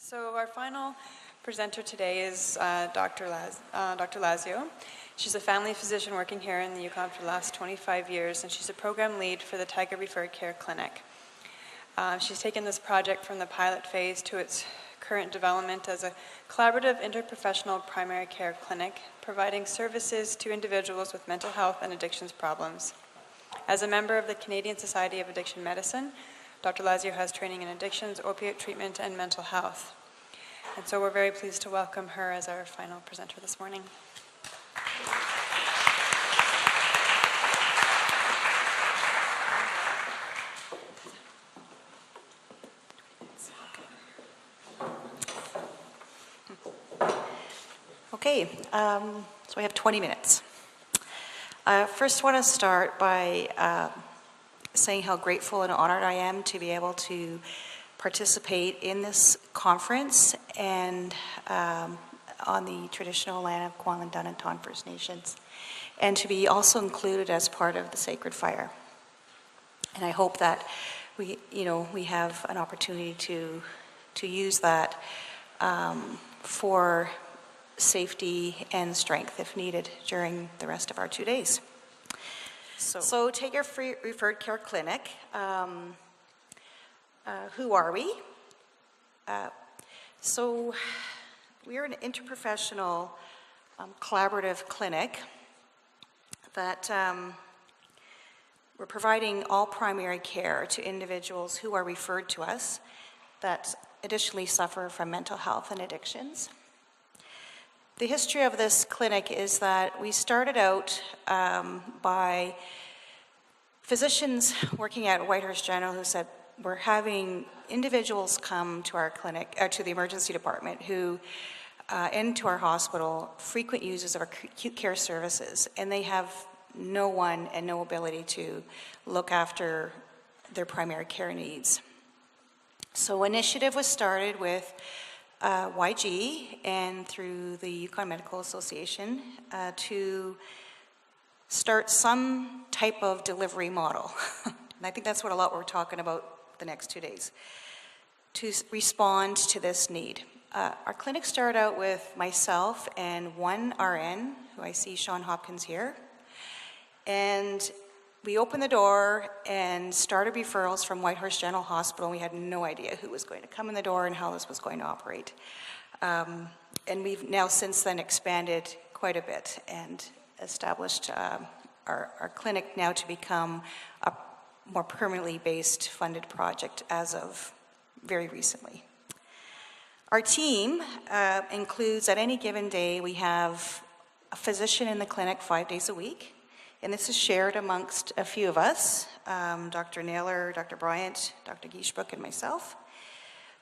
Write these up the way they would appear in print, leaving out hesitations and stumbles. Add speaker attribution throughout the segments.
Speaker 1: So our final presenter today is Dr. Lazeo. She's a family physician working here in the Yukon for the last 25 years, and she's a program lead for the Taiga Referred Care Clinic. She's taken this project from the pilot phase to its current development as a collaborative interprofessional primary care clinic, providing services to individuals with mental health and addictions problems. As a member of the Canadian Society of Addiction Medicine, Dr. Lazeo has training in addictions, opioid treatment, and mental health. And so we're very pleased to welcome her as our final presenter this morning.
Speaker 2: Okay, so I have 20 minutes. First, I want to start by saying how grateful and honored I am to be able to participate in this conference and on the traditional land of Kwanglen and Ton First Nations, and to be also included as part of the Sacred Fire. And I hope that we have an opportunity to use that for safety and strength if needed during the rest of our 2 days. So Taiga Referred Care Clinic, who are we? So we're an interprofessional collaborative clinic that we're providing all primary care to individuals who are referred to us that additionally suffer from mental health and addictions. The history of this clinic is that we started out by physicians working at Whitehorse General who said, we're having individuals come to our clinic, to the emergency department, who, into our hospital, frequent users of our acute care services, and they have no one and no ability to look after their primary care needs. So initiative was started with YG and through the Yukon Medical Association to start some type of delivery model. And I think that's what we're talking about the next 2 days, to respond to this need. Our clinic started out with myself and one RN, who I see Sean Hopkins here. And we opened the door and started referrals from Whitehorse General Hospital. We had no idea who was going to come in the door and how this was going to operate. And we've now since then expanded quite a bit and established our clinic now to become a more permanently based funded project as of very recently. Our team includes, at any given day, we have a physician in the clinic 5 days a week. And this is shared amongst a few of us, Dr. Naylor, Dr. Bryant, Dr. Gieshbrook, and myself.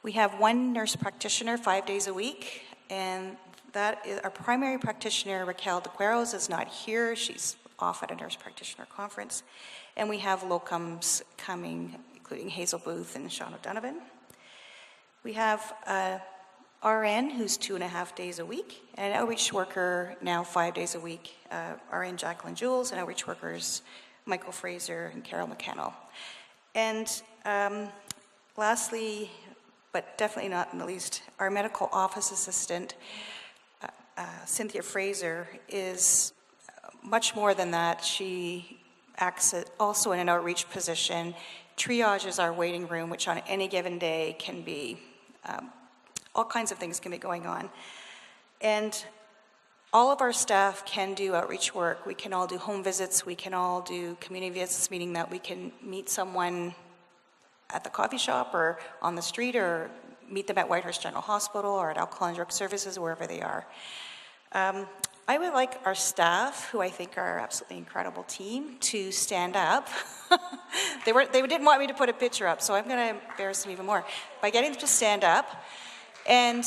Speaker 2: We have one nurse practitioner 5 days a week, and that is our primary practitioner, Raquel de Cueros, is not here. She's off at a nurse practitioner conference. And we have locums coming, including Hazel Booth and Sean O'Donovan. We have RN, who's 2.5 days a week, and an outreach worker now 5 days a week, RN Jacqueline Jules, and outreach workers Michael Fraser and Carol McCannell. And lastly, but definitely not in the least, our medical office assistant, Cynthia Fraser, is much more than that. She acts also in an outreach position, triages our waiting room, which on any given day can be all kinds of things can be going on. And all of our staff can do outreach work. We can all do home visits. We can all do community visits, meaning that we can meet someone at the coffee shop or on the street, or meet them at Whitehorse General Hospital or at Alcohol and Drug Services, wherever they are. I would like our staff, who I think are an absolutely incredible team, to stand up. They didn't want me to put a picture up, so I'm going to embarrass them even more by getting them to stand up. And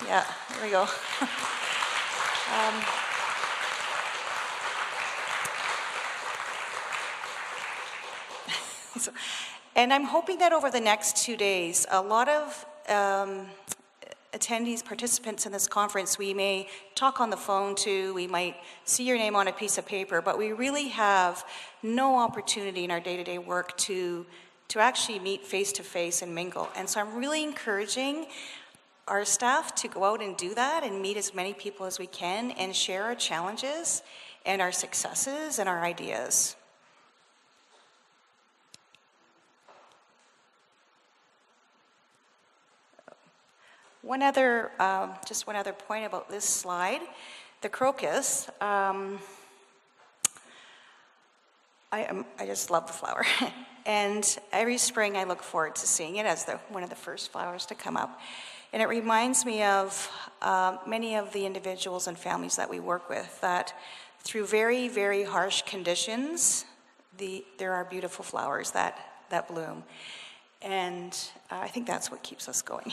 Speaker 2: yeah, there we go. And I'm hoping that over the next 2 days, a lot of attendees, participants in this conference, we may talk on the phone to, we might see your name on a piece of paper, but we really have no opportunity in our day-to-day work to actually meet face-to-face and mingle. And so I'm really encouraging our staff to go out and do that and meet as many people as we can and share our challenges and our successes and our ideas. Just one other point about this slide. The crocus, I just love the flower. And every spring I look forward to seeing it as one of the first flowers to come up. And it reminds me of many of the individuals and families that we work with, that through very, very harsh conditions, there are beautiful flowers that bloom. And I think that's what keeps us going.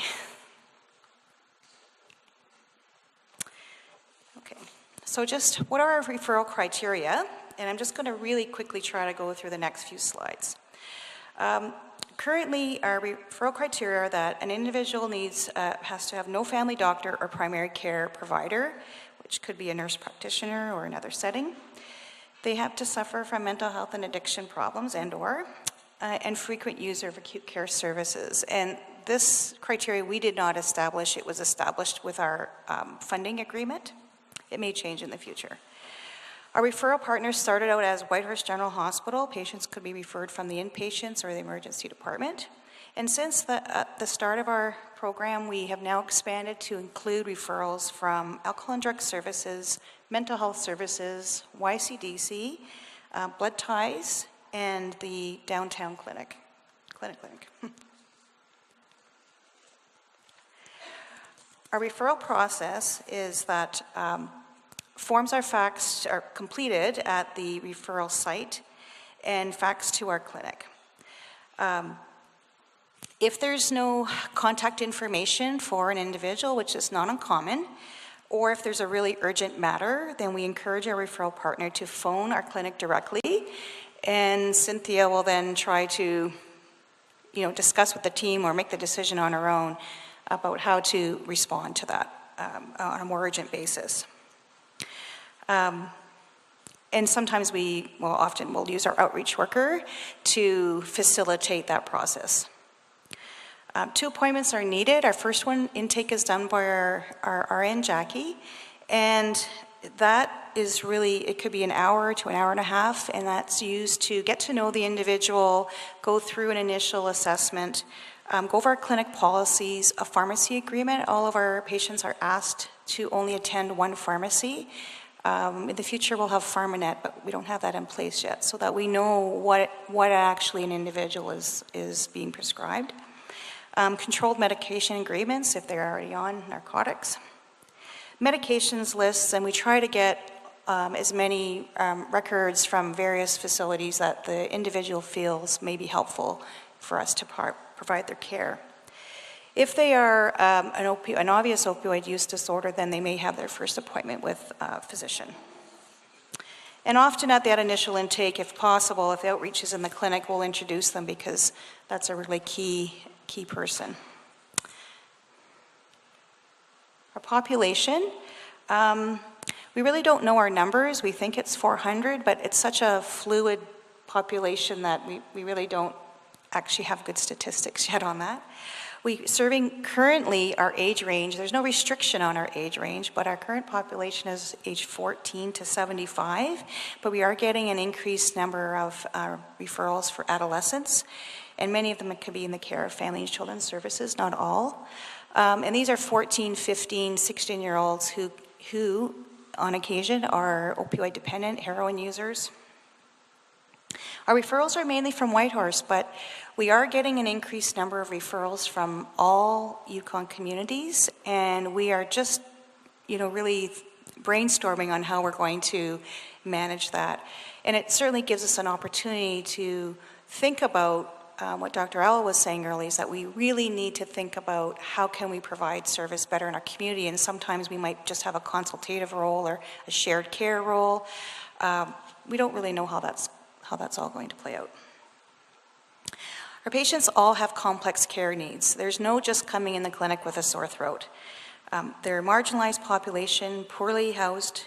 Speaker 2: Okay, so just what are our referral criteria? And I'm just going to really quickly try to go through the next few slides. Currently, our referral criteria are that an individual has to have no family doctor or primary care provider, which could be a nurse practitioner or another setting. They have to suffer from mental health and addiction problems and frequent user of acute care services. And this criteria we did not establish. It was established with our funding agreement. It may change in the future. Our referral partners started out as Whitehorse General Hospital. Patients could be referred from the inpatients or the emergency department. And since the start of our program, we have now expanded to include referrals from alcohol and drug services, mental health services, YCDC, blood ties, and the downtown clinic. Our referral process is that forms are completed at the referral site and faxed to our clinic. If there's no contact information for an individual, which is not uncommon, or if there's a really urgent matter, then we encourage our referral partner to phone our clinic directly, and Cynthia will then try to discuss with the team or make the decision on her own about how to respond to that on a more urgent basis. And sometimes often we'll use our outreach worker to facilitate that process. 2 appointments are needed. Our first intake is done by our RN, Jackie, and that is really, it could be an hour to an hour and a half, and that's used to get to know the individual, go through an initial assessment, go over our clinic policies, a pharmacy agreement. All of our patients are asked to only attend one pharmacy. In the future, we'll have PharmaNet, but we don't have that in place yet, so that we know what actually an individual is being prescribed. Controlled medication agreements, if they're already on narcotics. Medications lists, and we try to get as many records from various facilities that the individual feels may be helpful for us to provide their care. If they are an obvious opioid use disorder, then they may have their first appointment with a physician. And often at that initial intake, if possible, if the outreach is in the clinic, we'll introduce them because that's a really key person. Our population, we really don't know our numbers. We think it's 400, but it's such a fluid population that we really don't actually have good statistics yet on that. We serving currently our age range, there's no restriction on our age range, but our current population is age 14 to 75, but we are getting an increased number of referrals for adolescents, and many of them could be in the care of Family and Children's Services, not all. And these are 14, 15, 16-year-olds who, on occasion, are opioid dependent, heroin users. Our referrals are mainly from Whitehorse, but we are getting an increased number of referrals from all Yukon communities, and we are just, really brainstorming on how we're going to manage that. And it certainly gives us an opportunity to think about what Dr. Ella was saying earlier, is that we really need to think about how can we provide service better in our community, and sometimes we might just have a consultative role or a shared care role. We don't really know how that's all going to play out. Our patients all have complex care needs. There's no just coming in the clinic with a sore throat. They're a marginalized population, poorly housed,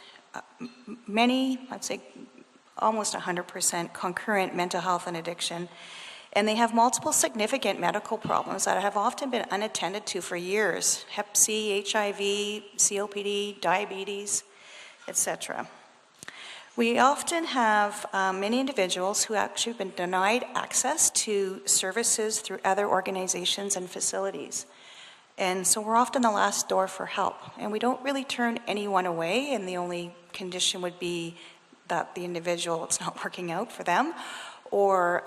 Speaker 2: many, I'd say almost 100% concurrent mental health and addiction. And they have multiple significant medical problems that have often been unattended to for years: Hep C, HIV, COPD, diabetes, etc. We often have many individuals who actually have been denied access to services through other organizations and facilities. And so we're often the last door for help. And we don't really turn anyone away, and the only condition would be that the individual, it's not working out for them, or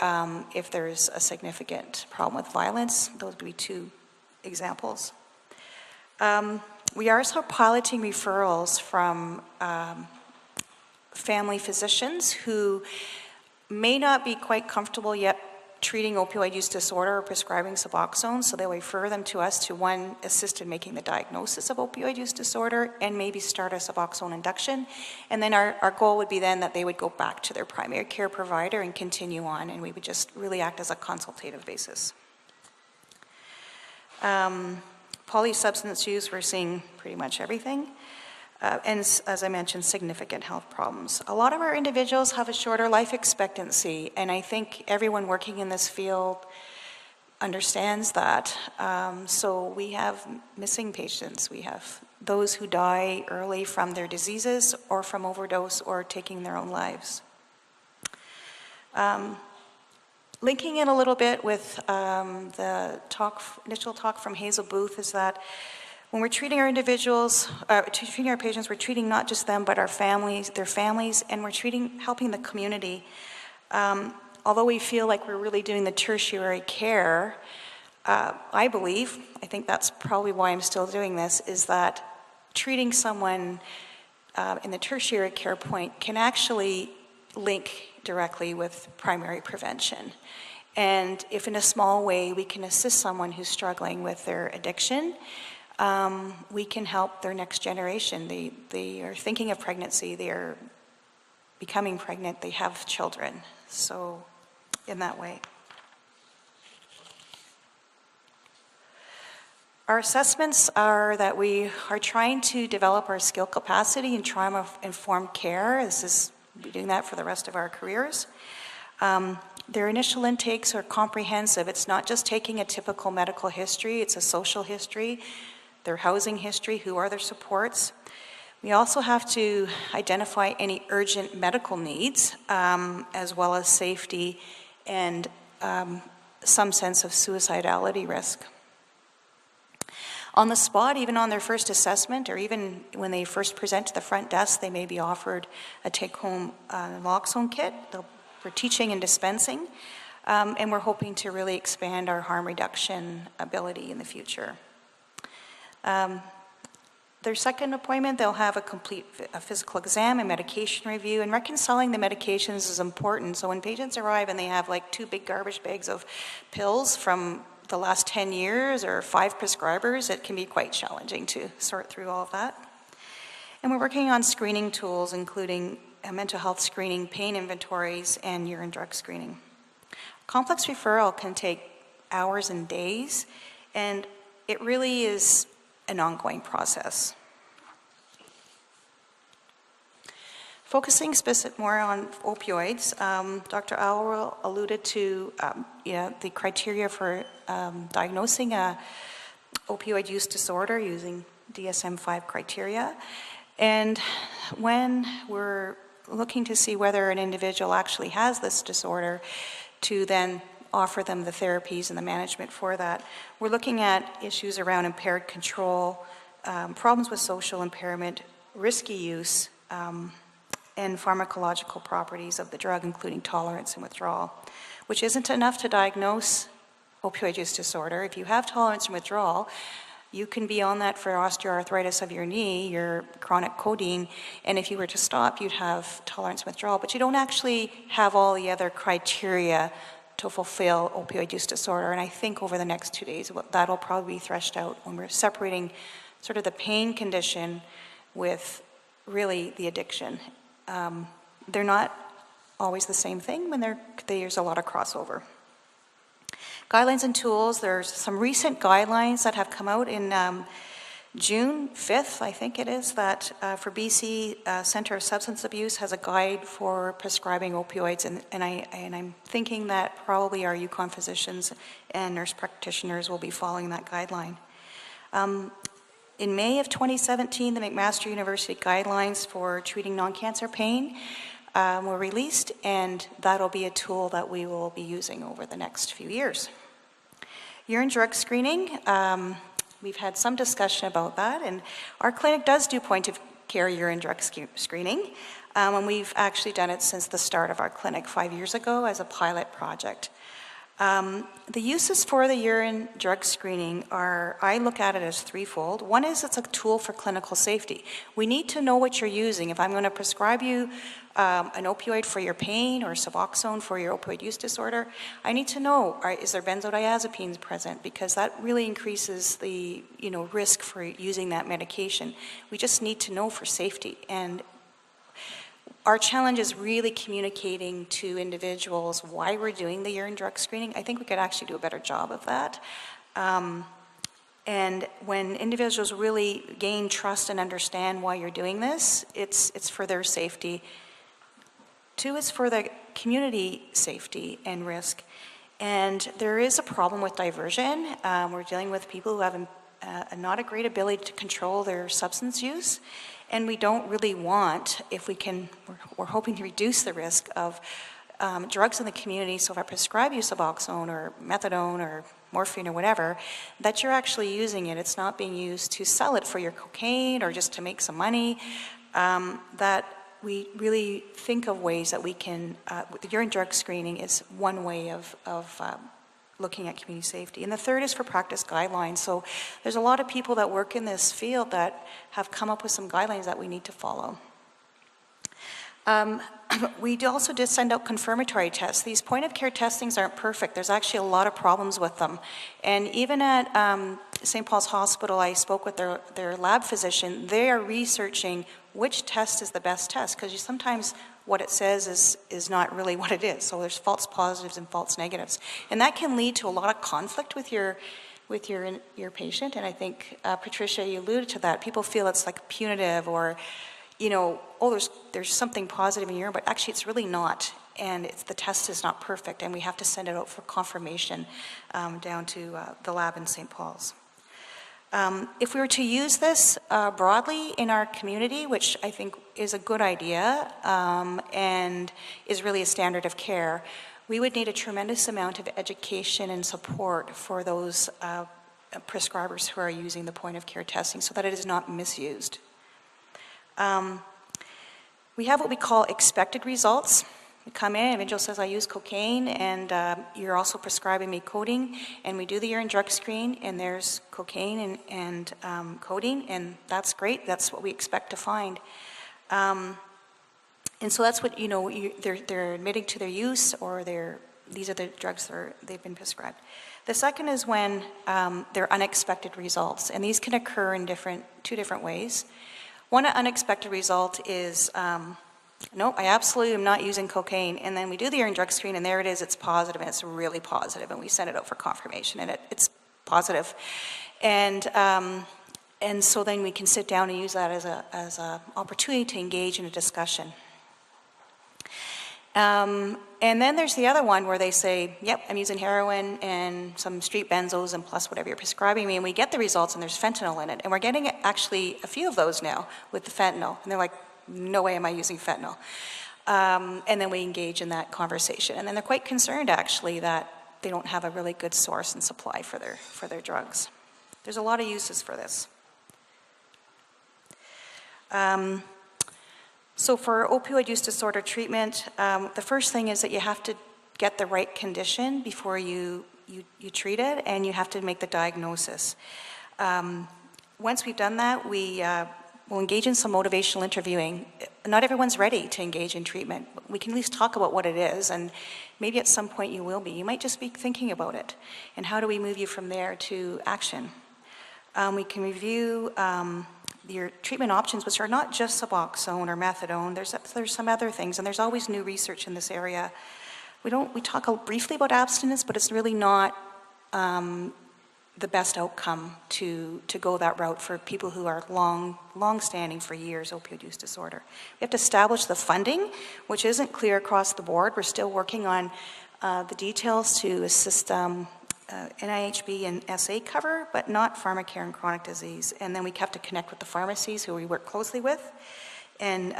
Speaker 2: if there's a significant problem with violence. Those would be two examples. We are also piloting referrals from family physicians who may not be quite comfortable yet treating opioid use disorder or prescribing Suboxone, so they'll refer them to us to, one, assist in making the diagnosis of opioid use disorder and maybe start a Suboxone induction. And then our goal would be then that they would go back to their primary care provider and continue on, and we would just really act as a consultative basis. Polysubstance use, we're seeing pretty much everything. And as I mentioned, significant health problems. A lot of our individuals have a shorter life expectancy, and I think everyone working in this field understands that. So we have missing patients. We have those who die early from their diseases or from overdose or taking their own lives. Linking in a little bit with the initial talk from Hazel Booth is that when we're treating our individuals, treating our patients, we're treating not just them, but our families, their families, and we're helping the community. Although we feel like we're really doing the tertiary care, I think that's probably why I'm still doing this, is that treating someone in the tertiary care point can actually link directly with primary prevention. And if in a small way we can assist someone who's struggling with their addiction, we can help their next generation. They are thinking of pregnancy, they are becoming pregnant, they have children. So in that way. Our assessments are that we are trying to develop our skill capacity in trauma-informed care. We'll be doing that for the rest of our careers. Their initial intakes are comprehensive. It's not just taking a typical medical history, it's a social history, their housing history, who are their supports. We also have to identify any urgent medical needs, as well as safety and some sense of suicidality risk. On the spot, even on their first assessment, or even when they first present to the front desk, they may be offered a take-home naloxone kit for teaching and dispensing, and we're hoping to really expand our harm reduction ability in the future. Their second appointment, they'll have a complete physical exam and medication review, and reconciling the medications is important. So when patients arrive and they have like 2 big garbage bags of pills from the last 10 years or 5 prescribers, it can be quite challenging to sort through all of that. And we're working on screening tools, including mental health screening, pain inventories, and urine drug screening. Complex referral can take hours and days, and it really is an ongoing process. Focusing more on opioids, Dr. Alwell alluded to the criteria for diagnosing a opioid use disorder using DSM-5 criteria. And when we're looking to see whether an individual actually has this disorder, to then offer them the therapies and the management for that, we're looking at issues around impaired control, problems with social impairment, risky use, and pharmacological properties of the drug, including tolerance and withdrawal, which isn't enough to diagnose opioid use disorder. If you have tolerance and withdrawal, you can be on that for osteoarthritis of your knee, your chronic codeine, and if you were to stop, you'd have tolerance and withdrawal, but you don't actually have all the other criteria to fulfill opioid use disorder. And I think over the next 2 days, that'll probably be threshed out when we're separating sort of the pain condition with really the addiction. They're not always the same thing when there's a lot of crossover. Guidelines and tools, there's some recent guidelines that have come out in June 5th, I think it is, that for BC Centre of Substance Abuse has a guide for prescribing opioids, and I'm thinking that probably our Yukon physicians and nurse practitioners will be following that guideline. In May of 2017, the McMaster University guidelines for treating non-cancer pain were released, and that'll be a tool that we will be using over the next few years. Urine drug screening, we've had some discussion about that, and our clinic does do point-of-care urine drug screening, and we've actually done it since the start of our clinic 5 years ago as a pilot project. The uses for the urine drug screening are, I look at it as threefold. One is it's a tool for clinical safety. We need to know what you're using. If I'm going to prescribe you an opioid for your pain or Suboxone for your opioid use disorder, I need to know, is there benzodiazepines present? Because that really increases the risk for using that medication. We just need to know for safety. And our challenge is really communicating to individuals why we're doing the urine drug screening. I think we could actually do a better job of that. And when individuals really gain trust and understand why you're doing this, it's for their safety. Two, it's for the community safety and risk. And there is a problem with diversion. We're dealing with people who have not a great ability to control their substance use. And we don't really want, if we can, we're hoping to reduce the risk of drugs in the community. So if I prescribe you Suboxone or methadone or morphine or whatever, that you're actually using it. It's not being used to sell it for your cocaine or just to make some money. That we really think of ways that we can, the urine drug screening is one way of looking at community safety. And the third is for practice guidelines. So there's a lot of people that work in this field that have come up with some guidelines that we need to follow. We also did send out confirmatory tests. These point-of-care testings aren't perfect. There's actually a lot of problems with them. And even at St. Paul's Hospital, I spoke with their lab physician. They are researching which test is the best test, because sometimes what it says is not really what it is. So there's false positives and false negatives. And that can lead to a lot of conflict with your patient. And I think, Patricia, you alluded to that. People feel it's like punitive or, oh, there's something positive in urine, but actually it's really not. And the test is not perfect, and we have to send it out for confirmation down to the lab in St. Paul's. If we were to use this broadly in our community, which I think is a good idea and is really a standard of care, we would need a tremendous amount of education and support for those prescribers who are using the point-of-care testing so that it is not misused. We have what we call expected results. We come in, an individual says, I use cocaine, and you're also prescribing me codeine, and we do the urine drug screen, and there's cocaine and codeine, and that's great. That's what we expect to find. And so that's what, they're admitting to their use, or these are the drugs they've been prescribed. The second is when there are unexpected results, and these can occur in two different ways. One unexpected result is, nope, I absolutely am not using cocaine. And then we do the urine drug screen, and there it is, it's positive, and it's really positive, and we send it out for confirmation, and it's positive. And so then we can sit down and use that as a opportunity to engage in a discussion. And then there's the other one where they say, yep, I'm using heroin and some street benzos and plus whatever you're prescribing me, and we get the results, and there's fentanyl in it. And we're getting actually a few of those now with the fentanyl. And they're like, no way am I using fentanyl. And then we engage in that conversation. And then they're quite concerned, actually, that they don't have a really good source and supply for their drugs. There's a lot of uses for this. So for opioid use disorder treatment, the first thing is that you have to get the right condition before you treat it, and you have to make the diagnosis. Once we've done that, we'll engage in some motivational interviewing. Not everyone's ready to engage in treatment. We can at least talk about what it is, and maybe at some point you will be. You might just be thinking about it. And how do we move you from there to action? We can review your treatment options, which are not just Suboxone or methadone. There's some other things, and there's always new research in this area. We talk briefly about abstinence, but it's really not the best outcome to go that route for people who are long-standing for years opioid use disorder. We have to establish the funding, which isn't clear across the board. We're still working on the details to assist NIHB and SA cover, but not pharmacare and chronic disease. And then we have to connect with the pharmacies who we work closely with and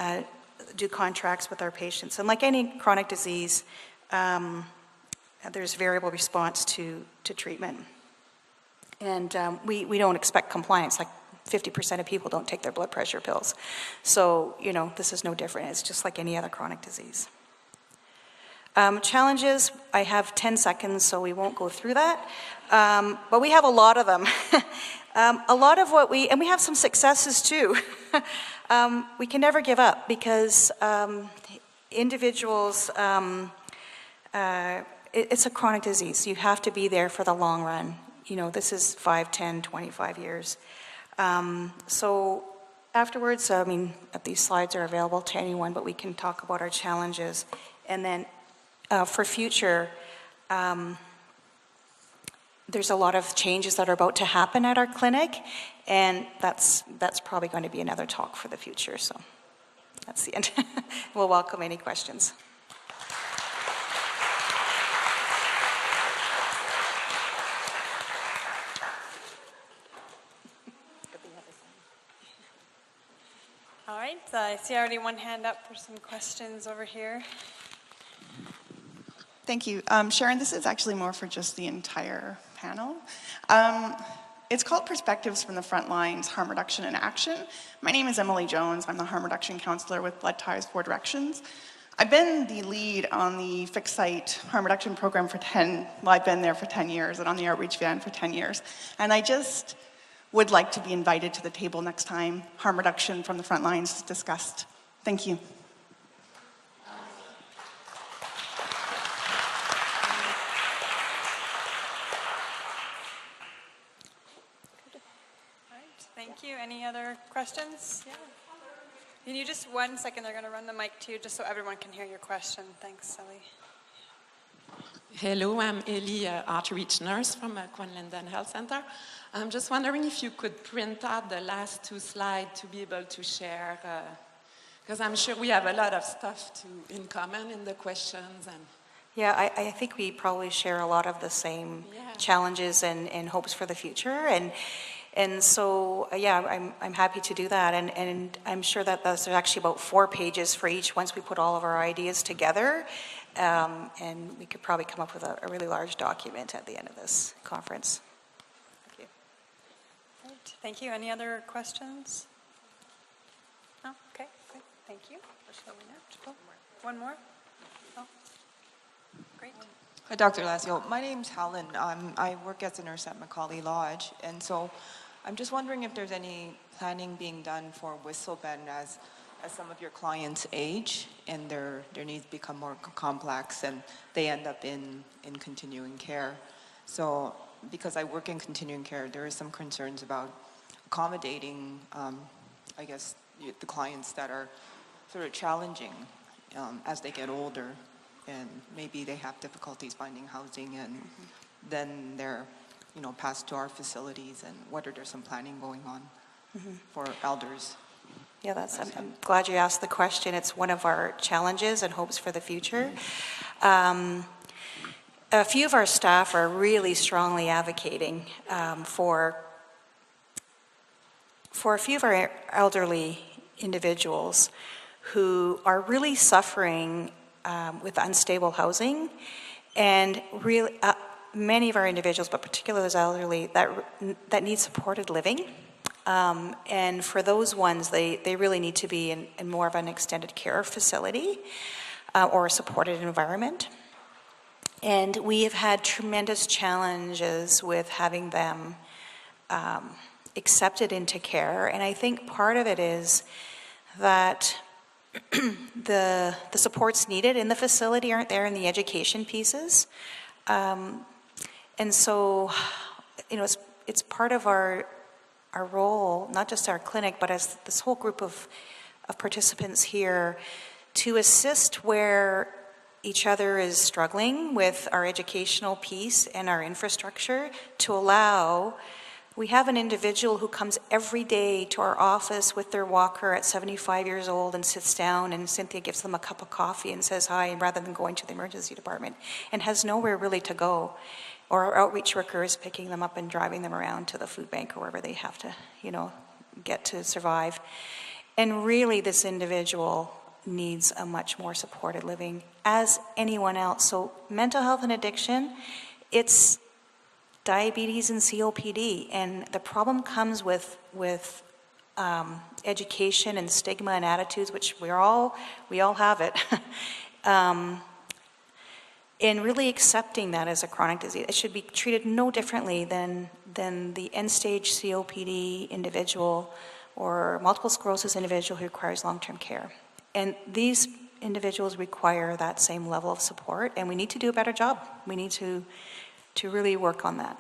Speaker 2: do contracts with our patients. And like any chronic disease, there's variable response to treatment. And we don't expect compliance. Like 50% of people don't take their blood pressure pills. So, you know, this is no different. It's just like any other chronic disease. Challenges, I have 10 seconds, so we won't go through that. But we have a lot of them. A lot of what and we have some successes too. We can never give up because individuals, it's a chronic disease. You have to be there for the long run. You know, this is 5, 10, 25 years. So afterwards, I mean, these slides are available to anyone, but we can talk about our challenges. And then for future, there's a lot of changes that are about to happen at our clinic, and that's probably going to be another talk for the future. So that's the end. We'll welcome any questions.
Speaker 1: All right, I see already one hand up for some questions over here.
Speaker 3: Thank you. Sharon, this is actually more for just the entire panel. It's called Perspectives from the Front Lines, Harm Reduction in Action. My name is Emily Jones. I'm the Harm Reduction Counselor with Blood Ties 4 Directions. I've been the lead on the fixed site harm reduction program for I've been there for 10 years and on the outreach van for 10 years. And I just would like to be invited to the table next time harm reduction from the front lines is discussed. Thank you.
Speaker 1: Thank you. Any other questions? Yeah. Can you just 1 second, they're going to run the mic to you just so everyone can hear your question. Thanks, Sally.
Speaker 4: Hello, I'm Ellie, outreach nurse from Quinlinden Health Center. I'm just wondering if you could print out the last 2 slides to be able to share, because I'm sure we have a lot of stuff in common in the questions. And
Speaker 2: Yeah, I think we probably share a lot of the same challenges and hopes for the future. And so, yeah, I'm happy to do that. And I'm sure that there's actually about 4 pages for each once we put all of our ideas together. And we could probably come up with a really large document at the end of this conference. Thank you.
Speaker 1: Great. Thank you. Any other questions? No? Okay. Good. Thank you. One more? Oh. Great.
Speaker 5: Hi, Dr. Lazeo. My name's Helen. I work as a nurse at Macaulay Lodge, and so I'm just wondering if there's any planning being done for whistle bend as some of your clients age and their needs become more complex and they end up in continuing care. So because I work in continuing care, there is some concerns about accommodating, I guess, the clients that are sort of challenging as they get older. And maybe they have difficulties finding housing, and then they're, passed to our facilities. And what are there some planning going on for elders?
Speaker 2: Yeah, I'm glad you asked the question. It's one of our challenges and hopes for the future. A few of our staff are really strongly advocating for a few of our elderly individuals who are really suffering with unstable housing, and really many of our individuals, but particularly those elderly, that need supported living. And for those ones, they really need to be in more of an extended care facility or a supported environment. And we have had tremendous challenges with having them accepted into care. And I think part of it is that the supports needed in the facility aren't there in the education pieces. And so, it's part of our role, not just our clinic, but as this whole group of participants here, to assist where, each other is struggling with our educational piece and our infrastructure to allow. We have an individual who comes every day to our office with their walker at 75 years old and sits down, and Cynthia gives them a cup of coffee and says hi rather than going to the emergency department, and has nowhere really to go. Or our outreach worker is picking them up and driving them around to the food bank or wherever they have to, get to survive. And really this individual needs a much more supported living as anyone else. So mental health and addiction, it's diabetes and COPD, and the problem comes with education and stigma and attitudes, which we all have it, in really accepting that as a chronic disease. It should be treated no differently than the end-stage COPD individual or multiple sclerosis individual who requires long-term care. And these individuals require that same level of support, and we need to do a better job. We need to really work on that.